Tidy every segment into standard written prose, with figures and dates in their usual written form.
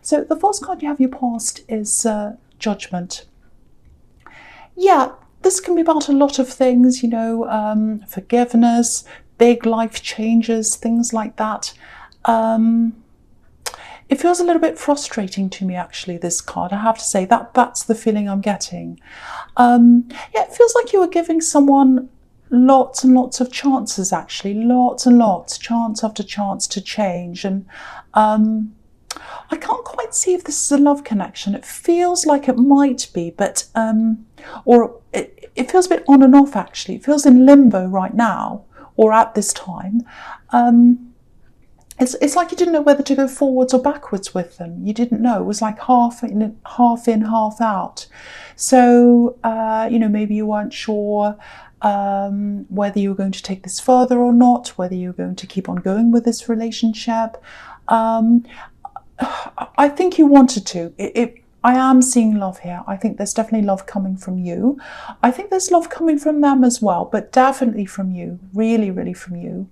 So the first card you have your past is Judgment. Yeah, this can be about a lot of things, forgiveness, big life changes, things like that. It feels a little bit frustrating to me, actually, this card. I have to say that's the feeling I'm getting. Yeah, it feels like you were giving someone lots and lots of chances, actually, lots and lots, chance after chance to change. And I can't quite see if this is a love connection. It feels like it might be, but or it feels a bit on and off, actually. It feels in limbo right now, or at this time. It's like you didn't know whether to go forwards or backwards with them. You didn't know. It was like half in, half out. So, maybe you weren't sure whether you were going to take this further or not, whether you were going to keep on going with this relationship. I think you wanted to. I am seeing love here. I think there's definitely love coming from you. I think there's love coming from them as well, but definitely from you. Really, really from you.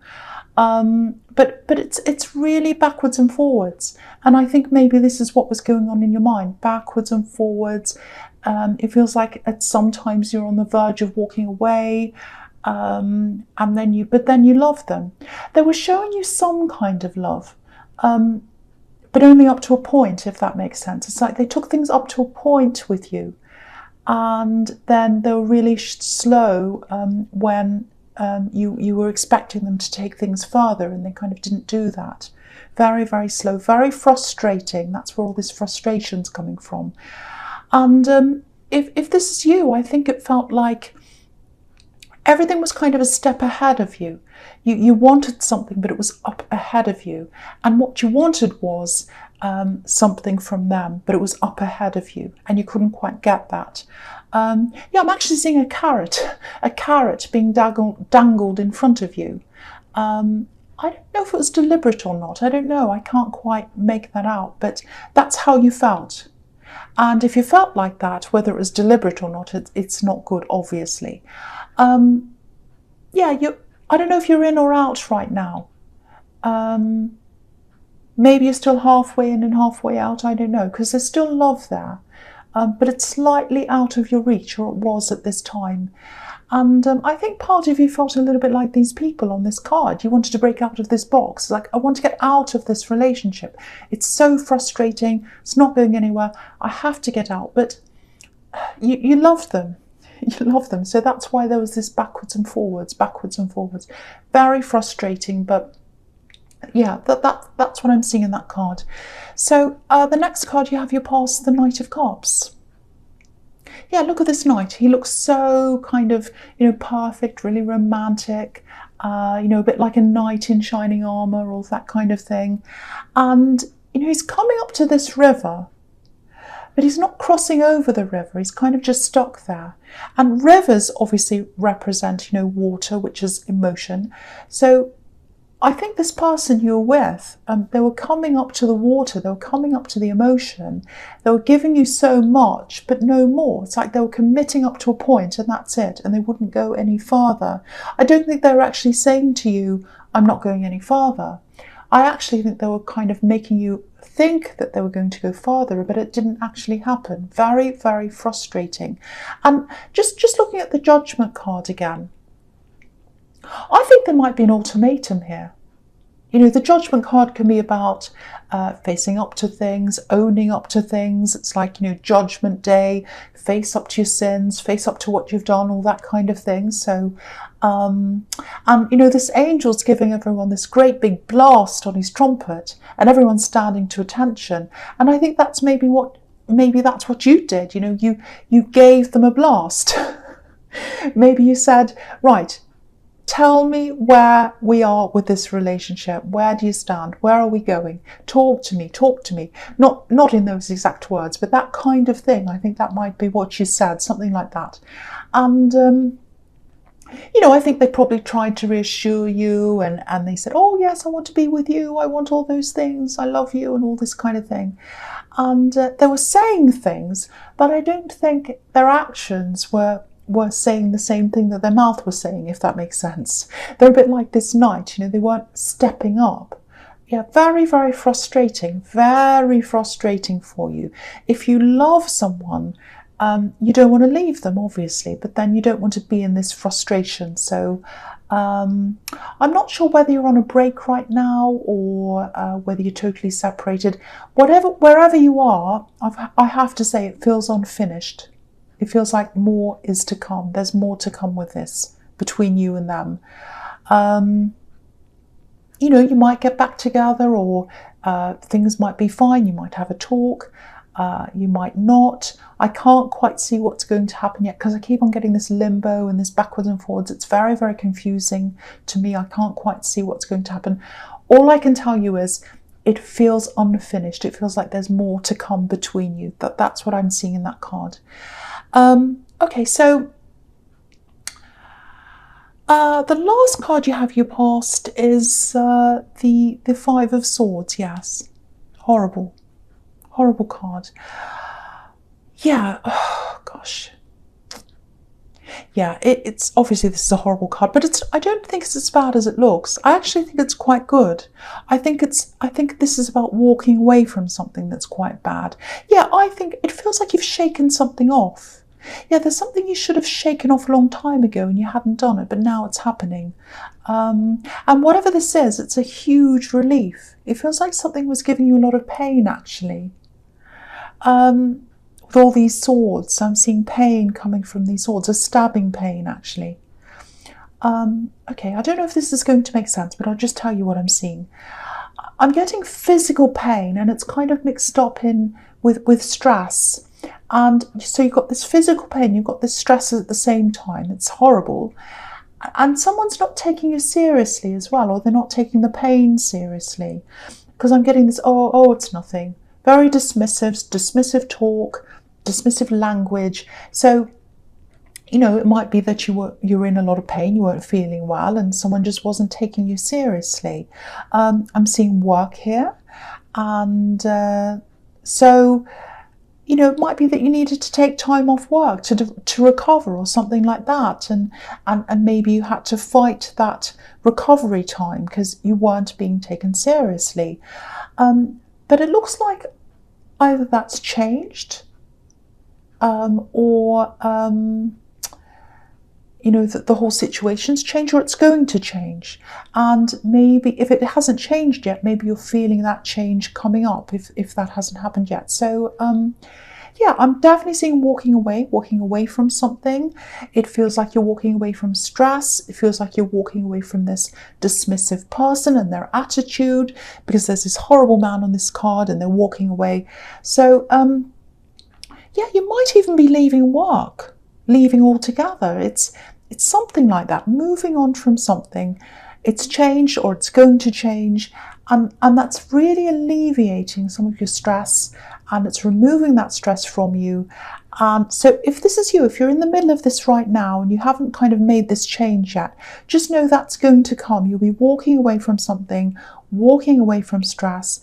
But it's really backwards and forwards. And I think maybe this is what was going on in your mind, backwards and forwards. It feels like sometimes you're on the verge of walking away, and then you love them. They were showing you some kind of love, but only up to a point, if that makes sense. It's like they took things up to a point with you, and then they were really slow when you were expecting them to take things further, and they kind of didn't do that. Very, very slow, very frustrating. That's where all this frustration's coming from. And if this is you, I think it felt like everything was kind of a step ahead of you. You wanted something, but it was up ahead of you. And what you wanted was something from them, but it was up ahead of you, and you couldn't quite get that. I'm actually seeing a carrot being dangled in front of you. I don't know if it was deliberate or not. I don't know. I can't quite make that out, but that's how you felt. And if you felt like that, whether it was deliberate or not, it's not good, obviously. I don't know if you're in or out right now. Maybe you're still halfway in and halfway out. I don't know, because there's still love there. But it's slightly out of your reach, or it was at this time. And I think part of you felt a little bit like these people on this card. You wanted to break out of this box. Like, I want to get out of this relationship. It's so frustrating. It's not going anywhere. I have to get out. But you loved them. You love them. So that's why there was this backwards and forwards. Very frustrating, but yeah, that's what I'm seeing in that card. So the next card you have your past, the Knight of Cups. Yeah, look at this knight. He looks so kind of, perfect, really romantic, a bit like a knight in shining armour, all that kind of thing. And, he's coming up to this river, but he's not crossing over the river. He's kind of just stuck there. And rivers obviously represent, water, which is emotion. So I think this person you're with, they were coming up to the water, they were coming up to the emotion, they were giving you so much, but no more. It's like they were committing up to a point and that's it, and they wouldn't go any further. I don't think they were actually saying to you, I'm not going any further. I actually think they were kind of making you think that they were going to go farther, but it didn't actually happen. Very, very frustrating. And just looking at the Judgment card again, I think there might be an ultimatum here. The Judgment card can be about facing up to things, owning up to things. It's like, Judgment Day, face up to your sins, face up to what you've done, all that kind of thing. So, this angel's giving everyone this great big blast on his trumpet, and everyone's standing to attention. And I think that's maybe that's what you did. You gave them a blast. Maybe you said, right, tell me where we are with this relationship. Where do you stand? Where are we going? Talk to me. Not in those exact words, but that kind of thing. I think that might be what you said, something like that. And, I think they probably tried to reassure you, and they said, oh yes, I want to be with you. I want all those things. I love you, and all this kind of thing. And they were saying things, but I don't think their actions were saying the same thing that their mouth was saying, if that makes sense. They're a bit like this knight, they weren't stepping up. Yeah, very, very frustrating for you. If you love someone, you don't want to leave them, obviously, but then you don't want to be in this frustration. So I'm not sure whether you're on a break right now or whether you're totally separated. Wherever you are, I have to say it feels unfinished. It feels like more is to come. There's more to come with this between you and them. You know, you might get back together, or things might be fine. You might have a talk. You might not. I can't quite see what's going to happen yet because I keep on getting this limbo and this backwards and forwards. It's very, very confusing to me. I can't quite see what's going to happen. All I can tell you is it feels unfinished. It feels like there's more to come between you. That's what I'm seeing in that card. Okay, so the last card you have, you passed, is the Five of Swords. Yes, horrible card. Yeah, oh gosh. Yeah, it's obviously this is a horrible card, but I don't think it's as bad as it looks. I actually think it's quite good. I think this is about walking away from something that's quite bad. Yeah, I think it feels like you've shaken something off. Yeah, there's something you should have shaken off a long time ago and you hadn't done it, but now it's happening. And whatever this is, it's a huge relief. It feels like something was giving you a lot of pain, actually. With all these swords, I'm seeing pain coming from these swords, a stabbing pain, actually. Okay, I don't know if this is going to make sense, but I'll just tell you what I'm seeing. I'm getting physical pain, and it's kind of mixed up with stress. And so you've got this physical pain, you've got this stress at the same time. It's horrible. And someone's not taking you seriously as well, or they're not taking the pain seriously. Because I'm getting this, oh, it's nothing. Very dismissive talk, dismissive language. So, you know, it might be that you were in a lot of pain, you weren't feeling well, and someone just wasn't taking you seriously. I'm seeing work here. And so, you know, it might be that you needed to take time off work to recover or something like that. And maybe you had to fight that recovery time because you weren't being taken seriously. But it looks like either that's changed or, you know, that the whole situation's changed, or it's going to change. And maybe if it hasn't changed yet, maybe you're feeling that change coming up if that hasn't happened yet. So, yeah, I'm definitely seeing walking away from something. It feels like you're walking away from stress. It feels like you're walking away from this dismissive person and their attitude, because there's this horrible man on this card and they're walking away. So, yeah, you might even be leaving work, leaving altogether. It's something like that, moving on from something. It's changed or it's going to change, and that's really alleviating some of your stress, and it's removing that stress from you. And so if this is you, if you're in the middle of this right now and you haven't kind of made this change yet, just know that's going to come. You'll be walking away from something, walking away from stress.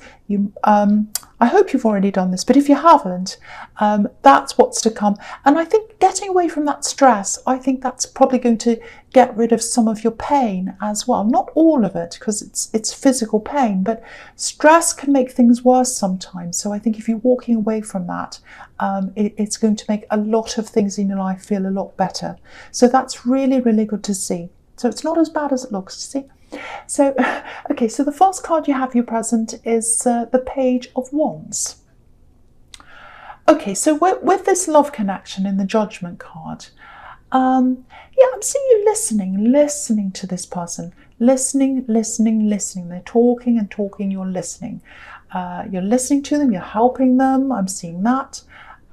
I hope you've already done this, but if you haven't, that's what's to come. And I think getting away from that stress, I think that's probably going to get rid of some of your pain as well. Not all of it, because it's physical pain, but stress can make things worse sometimes. So I think if you're walking away from that, it's going to make a lot of things in your life feel a lot better. So that's really, really good to see. So it's not as bad as it looks, you see. So, okay, so the first card you have you present is the Page of Wands. Okay, so with this love connection in the Judgment card, yeah, I'm seeing you listening to this person. Listening. They're talking and talking, you're listening. You're listening to them, you're helping them, I'm seeing that.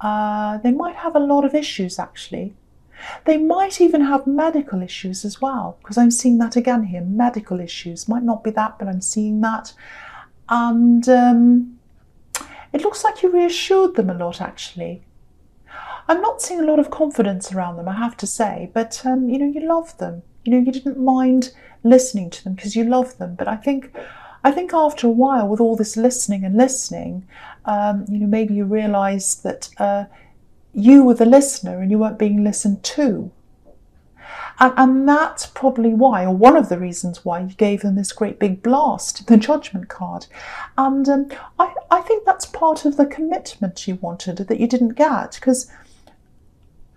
They might have a lot of issues, actually. They might even have medical issues as well, because I'm seeing that again here, medical issues. Might not be that, but I'm seeing that. And it looks like you reassured them a lot, actually. I'm not seeing a lot of confidence around them, I have to say, but you know, you love them. You know, you didn't mind listening to them because you love them. But I think after a while, with all this listening, you know, maybe you realised that you were the listener and you weren't being listened to. And that's probably why, or one of the reasons why, you gave them this great big blast, the Judgment card. And I think that's part of the commitment you wanted that you didn't get, because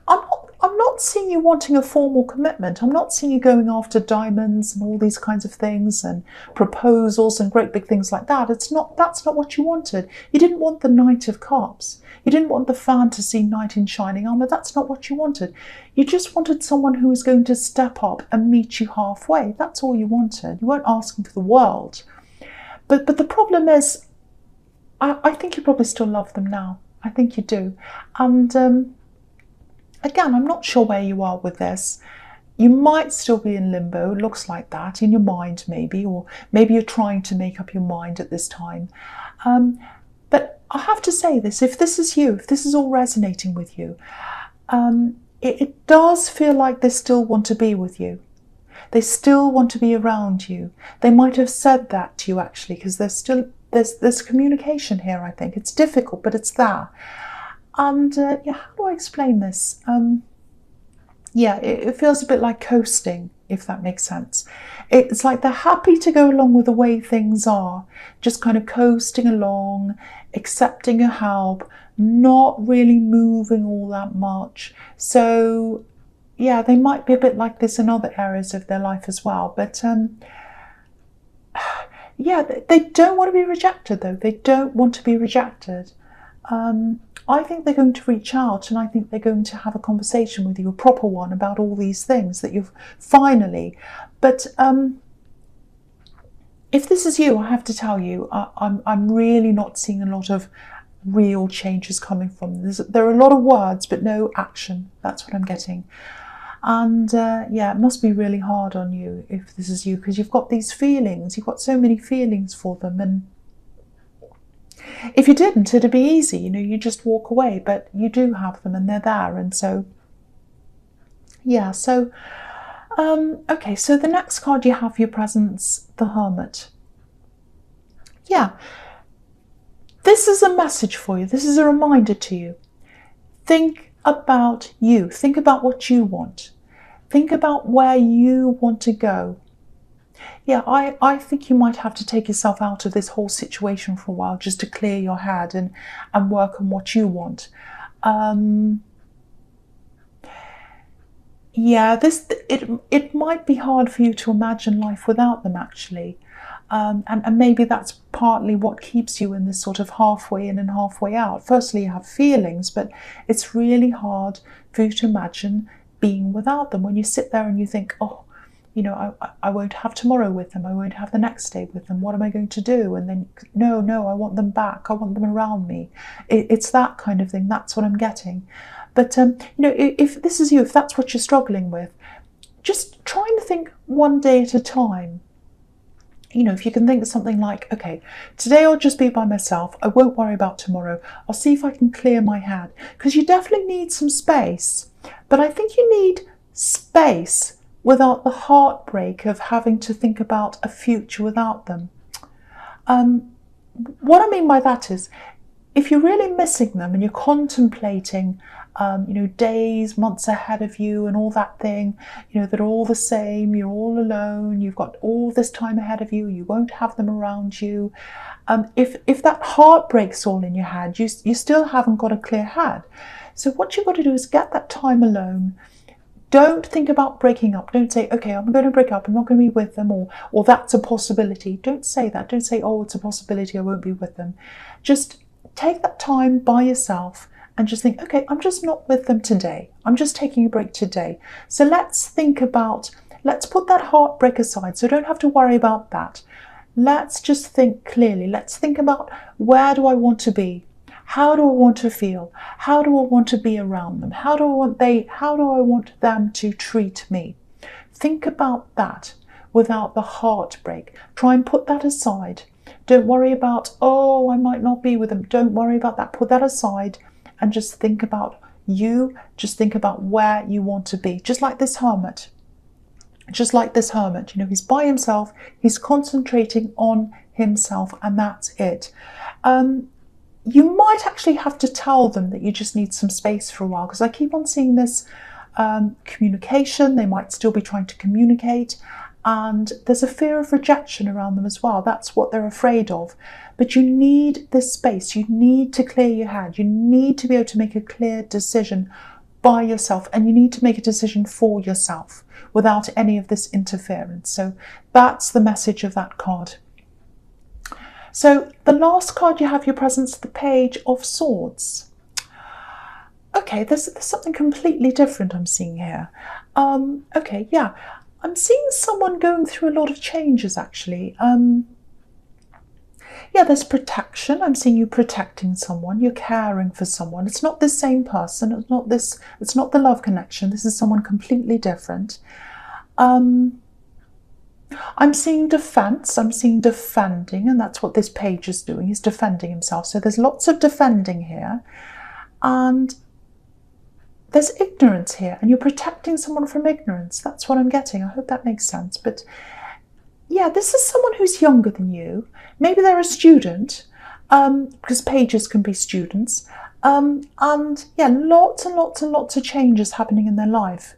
I'm not seeing you wanting a formal commitment. I'm not seeing you going after diamonds and all these kinds of things and proposals and great big things like that. That's not what you wanted. You didn't want the Knight of Cups. You didn't want the fantasy knight in shining armour. That's not what you wanted. You just wanted someone who was going to step up and meet you halfway. That's all you wanted. You weren't asking for the world. But the problem is, I think you probably still love them now. I think you do. And again, I'm not sure where you are with this. You might still be in limbo, it looks like that, in your mind maybe, or maybe you're trying to make up your mind at this time. But I have to say this, if this is you, if this is all resonating with you, it does feel like they still want to be with you. They still want to be around you. They might have said that to you actually, because there's communication here, I think. It's difficult, but it's there. And yeah, how do I explain this? Yeah, it feels a bit like coasting, if that makes sense. It's like they're happy to go along with the way things are, just kind of coasting along, accepting your help, not really moving all that much. So yeah, they might be a bit like this in other areas of their life as well. But yeah, they don't want to be rejected though. They don't want to be rejected. I think they're going to reach out, and I think they're going to have a conversation with you, a proper one, about all these things that you've finally. But if this is you, I have to tell you, I'm really not seeing a lot of real changes coming from this. There are a lot of words, but no action. That's what I'm getting. And yeah, it must be really hard on you if this is you, because you've got these feelings. You've got so many feelings for them, and if you didn't, it'd be easy, you just walk away, but you do have them and they're there. And so, yeah, so, okay, so the next card you have for your presence, the Hermit. Yeah, this is a message for you. This is a reminder to you. Think about you. Think about what you want. Think about where you want to go. Yeah, I think you might have to take yourself out of this whole situation for a while just to clear your head and work on what you want. Yeah, it might be hard for you to imagine life without them actually. And maybe that's partly what keeps you in this sort of halfway in and halfway out. Firstly, you have feelings, but it's really hard for you to imagine being without them. When you sit there and you think, oh, I won't have tomorrow with them. I won't have the next day with them. What am I going to do? And then, no, I want them back. I want them around me. It's that kind of thing. That's what I'm getting. But, if this is you, if that's what you're struggling with, just try and think one day at a time. If you can think of something like, okay, today I'll just be by myself. I won't worry about tomorrow. I'll see if I can clear my head. Because you definitely need some space. But I think you need space without the heartbreak of having to think about a future without them. What I mean by that is, if you're really missing them and you're contemplating, days, months ahead of you and all that thing, that are all the same, you're all alone, you've got all this time ahead of you, you won't have them around you. If that heartbreak's all in your head, you still haven't got a clear head. So what you've got to do is get that time alone. Don't think about breaking up. Don't say, okay, I'm going to break up. I'm not going to be with them, or that's a possibility. Don't say that. Don't say, oh, it's a possibility. I won't be with them. Just take that time by yourself and just think, okay, I'm just not with them today. I'm just taking a break today. So let's put that heartbreak aside. So don't have to worry about that. Let's just think clearly. Let's think about, where do I want to be? How do I want to feel? How do I want to be around them? How do I want them to treat me? Think about that without the heartbreak. Try and put that aside. Don't worry about, oh, I might not be with them. Don't worry about that. Put that aside and just think about you. Just think about where you want to be. Just like this hermit. He's by himself. He's concentrating on himself, and that's it. You might actually have to tell them that you just need some space for a while, because I keep on seeing this communication. They might still be trying to communicate. And there's a fear of rejection around them as well. That's what they're afraid of. But you need this space. You need to clear your head. You need to be able to make a clear decision by yourself. And you need to make a decision for yourself without any of this interference. So that's the message of that card. So the last card you have your presence, the Page of Swords. Okay, there's something completely different I'm seeing here. Okay, yeah. I'm seeing someone going through a lot of changes, actually. Yeah, there's protection. I'm seeing you protecting someone. You're caring for someone. It's not the same person. It's not the love connection. This is someone completely different. I'm seeing defense. I'm seeing defending, and that's what this page is doing. He's defending himself. So there's lots of defending here. And there's ignorance here, and you're protecting someone from ignorance. That's what I'm getting. I hope that makes sense. But yeah, this is someone who's younger than you. Maybe they're a student, because pages can be students. And yeah, lots and lots and lots of changes happening in their life.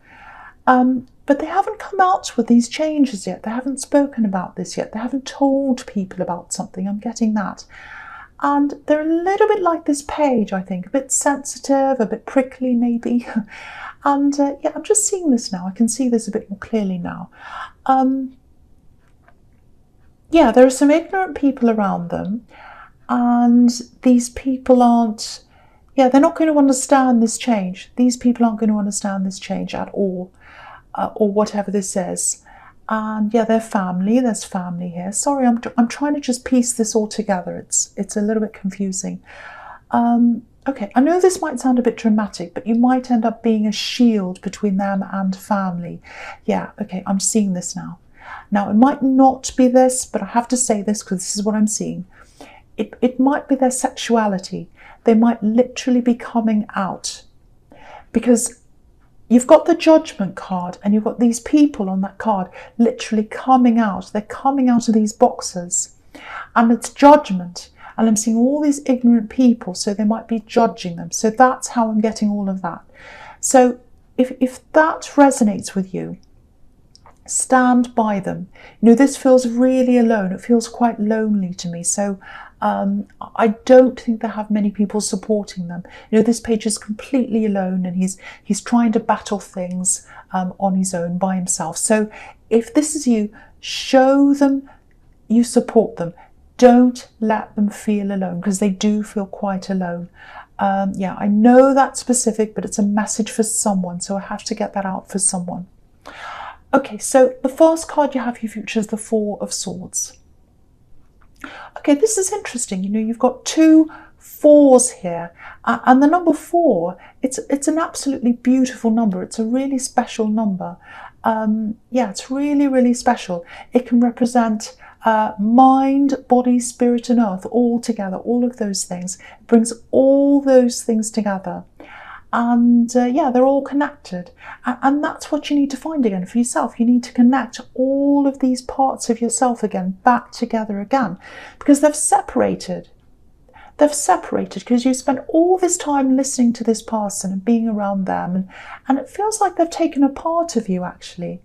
But they haven't come out with these changes yet. They haven't spoken about this yet. They haven't told people about something. I'm getting that. And they're a little bit like this page, I think, a bit sensitive, a bit prickly maybe. And yeah, I'm just seeing this now. I can see this a bit more clearly now. Yeah, there are some ignorant people around them, and these people aren't, yeah, they're not going to understand this change. These people aren't going to understand this change at all, or whatever this is. And yeah, they're family. There's family here. Sorry, I'm trying to just piece this all together. It's a little bit confusing. Okay, I know this might sound a bit dramatic, but you might end up being a shield between them and family. Yeah, okay, I'm seeing this now. Now, it might not be this, but I have to say this because this is what I'm seeing. It might be their sexuality. They might literally be coming out, because you've got the Judgment card and you've got these people on that card literally coming out. They're coming out of these boxes, and it's judgment. And I'm seeing all these ignorant people, so they might be judging them. So that's how I'm getting all of that. So if that resonates with you, stand by them. You know, this feels really alone. It feels quite lonely to me. So I don't think they have many people supporting them. You know, this page is completely alone, and he's trying to battle things on his own by himself. So if this is you, show them you support them. Don't let them feel alone, because they do feel quite alone. Yeah, I know that's specific, but it's a message for someone, so I have to get that out for someone. Okay, so the first card you have for your future is the Four of Swords. Okay, this is interesting. You know, you've got 2 4s here, and the number 4, it's an absolutely beautiful number. It's a really special number. Yeah, it's really, really special. It can represent mind, body, spirit, and earth all together, all of those things. It brings all those things together. And yeah, they're all connected. And that's what you need to find again for yourself. You need to connect all of these parts of yourself again, back together again, because they've separated. They've separated because you spent all this time listening to this person and being around them. And it feels like they've taken a part of you, actually.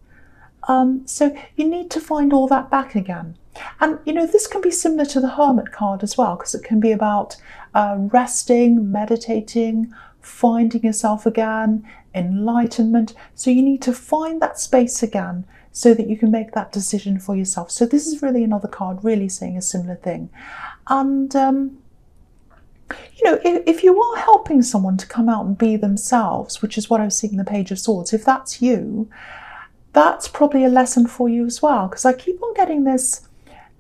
So you need to find all that back again. And, you know, this can be similar to the Hermit card as well, because it can be about resting, meditating, finding yourself again, enlightenment. So you need to find that space again so that you can make that decision for yourself. So this is really another card really saying a similar thing. And, you know, if you are helping someone to come out and be themselves, which is what I was seeing in the Page of Swords, if that's you, that's probably a lesson for you as well. Because I keep on getting this,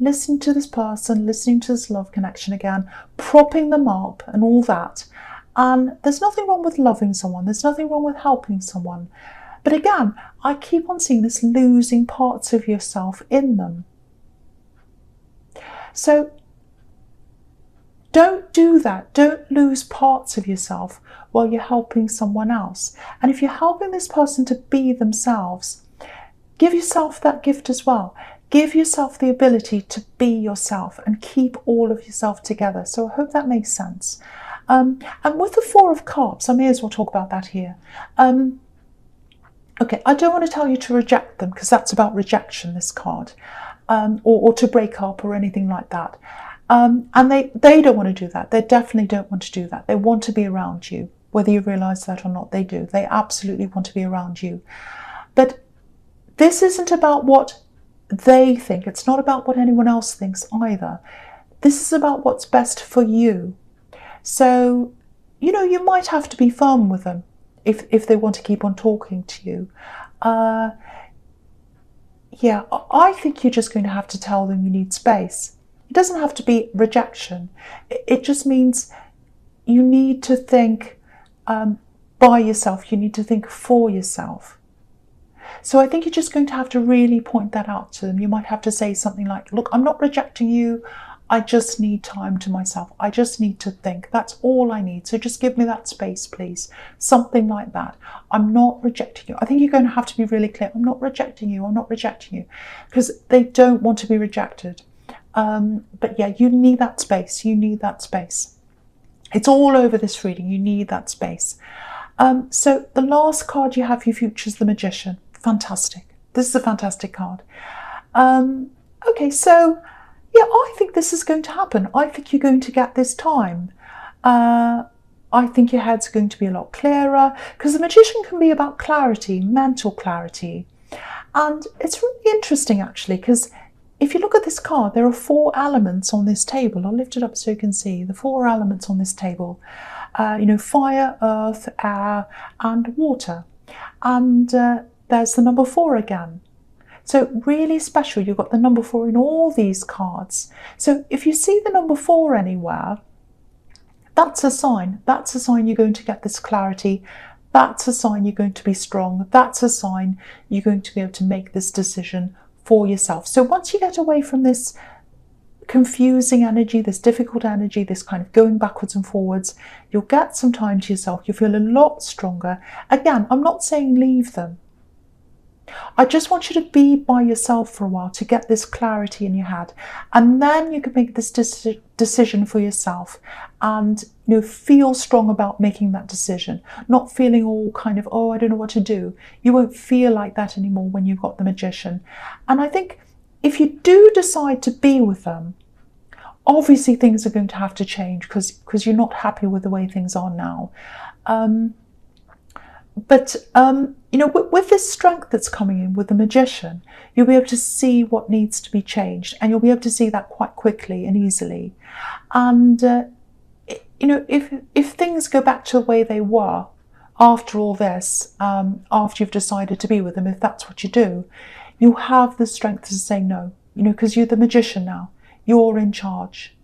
listening to this person, listening to this love connection again, propping them up and all that. And there's nothing wrong with loving someone. There's nothing wrong with helping someone. But again, I keep on seeing this losing parts of yourself in them. So don't do that. Don't lose parts of yourself while you're helping someone else. And if you're helping this person to be themselves, give yourself that gift as well. Give yourself the ability to be yourself and keep all of yourself together. So I hope that makes sense. And with the Four of Cups, I may as well talk about that here. Okay, I don't want to tell you to reject them because that's about rejection, this card, or to break up or anything like that. And they don't want to do that. They definitely don't want to do that. They want to be around you, whether you realise that or not. They do. They absolutely want to be around you. But this isn't about what they think. It's not about what anyone else thinks either. This is about what's best for you. So, you might have to be firm with them if they want to keep on talking to you. Yeah, I think you're just going to have to tell them you need space. It doesn't have to be rejection. It just means you need to think by yourself. You need to think for yourself. So I think you're just going to have to really point that out to them. You might have to say something like, look, I'm not rejecting you. I just need time to myself. I just need to think. That's all I need. So just give me that space, please. Something like that. I'm not rejecting you. I think you're going to have to be really clear. I'm not rejecting you. I'm not rejecting you. Because they don't want to be rejected. But yeah, you need that space. You need that space. It's all over this reading. You need that space. So the last card you have for your future is the Magician. Fantastic. This is a fantastic card. Okay, so yeah, I think this is going to happen. I think you're going to get this time. I think your head's going to be a lot clearer because the Magician can be about clarity, mental clarity. And it's really interesting actually because if you look at this card, there are 4 elements on this table. I'll lift it up so you can see the 4 elements on this table. Fire, earth, air, and water. And there's the number 4 again. So really special, you've got the number 4 in all these cards. So if you see the number 4 anywhere, that's a sign. That's a sign you're going to get this clarity. That's a sign you're going to be strong. That's a sign you're going to be able to make this decision for yourself. So once you get away from this confusing energy, this difficult energy, this kind of going backwards and forwards, you'll get some time to yourself. You'll feel a lot stronger. Again, I'm not saying leave them. I just want you to be by yourself for a while to get this clarity in your head. And then you can make this decision for yourself and feel strong about making that decision. Not feeling all kind of, oh, I don't know what to do. You won't feel like that anymore when you've got the Magician. And I think if you do decide to be with them, obviously things are going to have to change because you're not happy with the way things are now. But with this strength that's coming in with the Magician, you'll be able to see what needs to be changed, and you'll be able to see that quite quickly and easily. And if things go back to the way they were after all this, after you've decided to be with them, if that's what you do, you have the strength to say no. Because you're the Magician now. You're in charge.